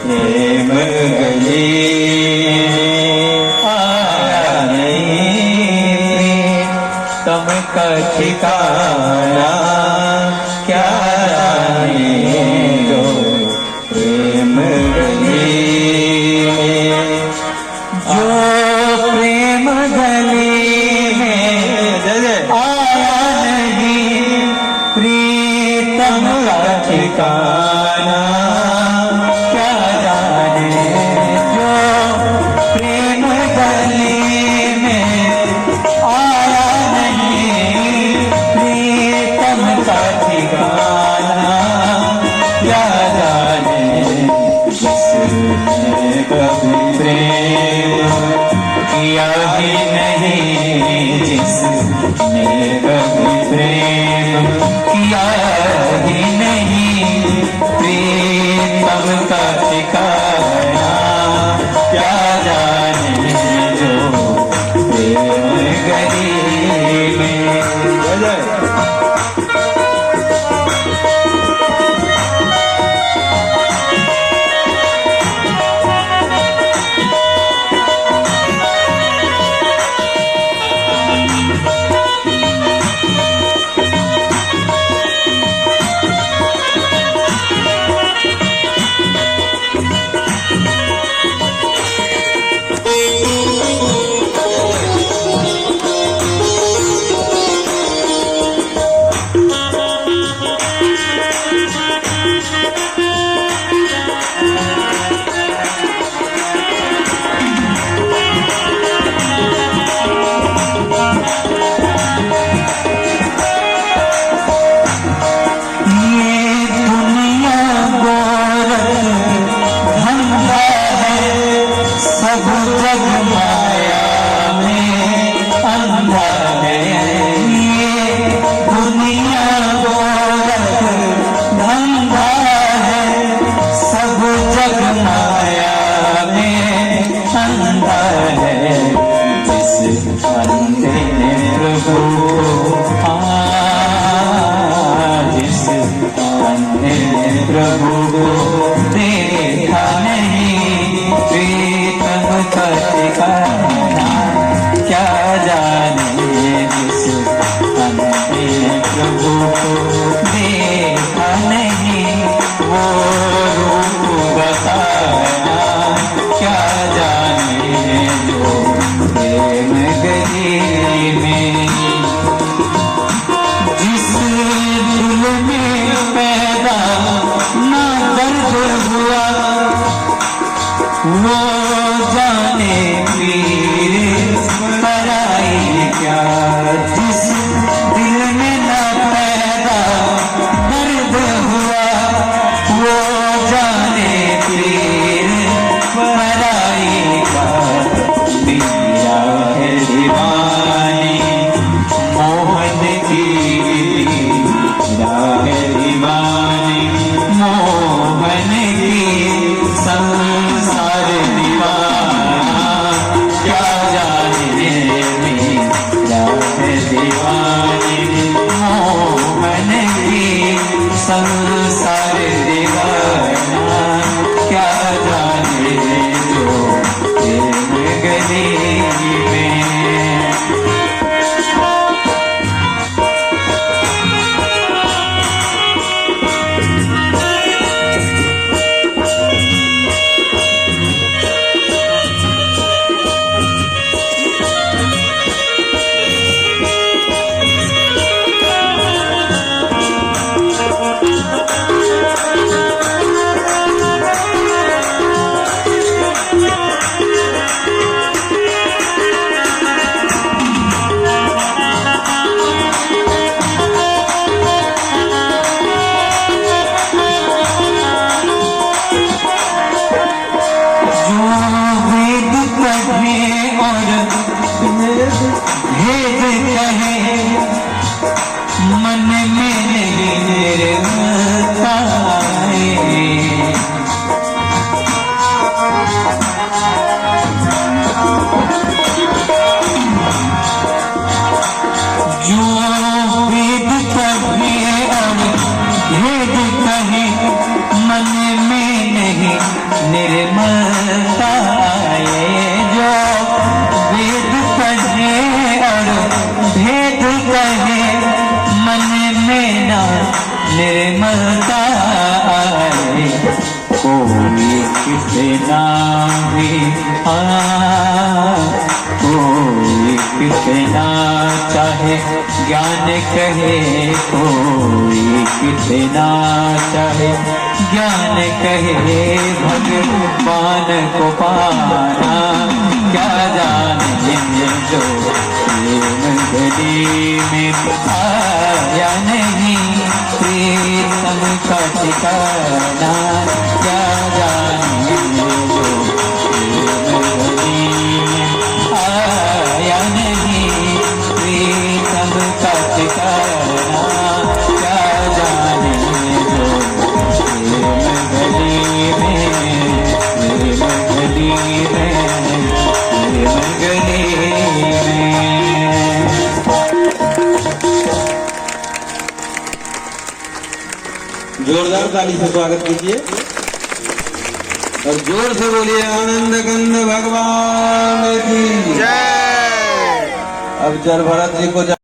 प्रेम गली आया नहीं तुमका ठिकाना क्या जाने दो प्रेम गली जो प्रेम गली में आया नहीं प्रीतम का ठिकाना क्या जाने जो प्रेम गली में आया नहीं प्रीतम का ठिकाना क्या जाने जिसने कभी प्रेम किया ही नहीं जिसने कभी प्रेम किया ही नहीं प्रीतम का ठिकाना क्या जाने जो प्रेम गली में प्रभु देखा नहीं प्रीतम का ठिकाना क्या जाने जिस हमने प्रभु को देखा नहीं वो रूप बताया क्या जाने जो प्रेम गली में जिस दिल में पैदा ना दर्द हुआ वो जाने पीर पराई क्या जिस दिल में ना पैदा दर्द हुआ वो जाने पीर पराई का दिया है दीवानी मोहन की दीवानी मोहन की संसार दीवाना क्या जाने मेरा है निर्मलता ये जो वेद पढ़े और भेद कहे मन में ना निर्मलता आए। कोई कितना भी कोई कितना चाहे ज्ञान कहे, कोई कितना चाहे ज्ञान कहे, भगवान को पाना क्या जाने जो प्रेम गली में आया नहीं, प्रीतम का ठिकाना क्या जाने जो प्रेम गली में आया नहीं, प्रीतम का ठिकाना क्या जाने जो प्रेम गली में, प्रेम गली में, प्रेम गली में। जोरदार ताली से स्वागत कीजिए और जोर से बोलिए आनंद कंद भगवान की जय। अब जल भरत जी को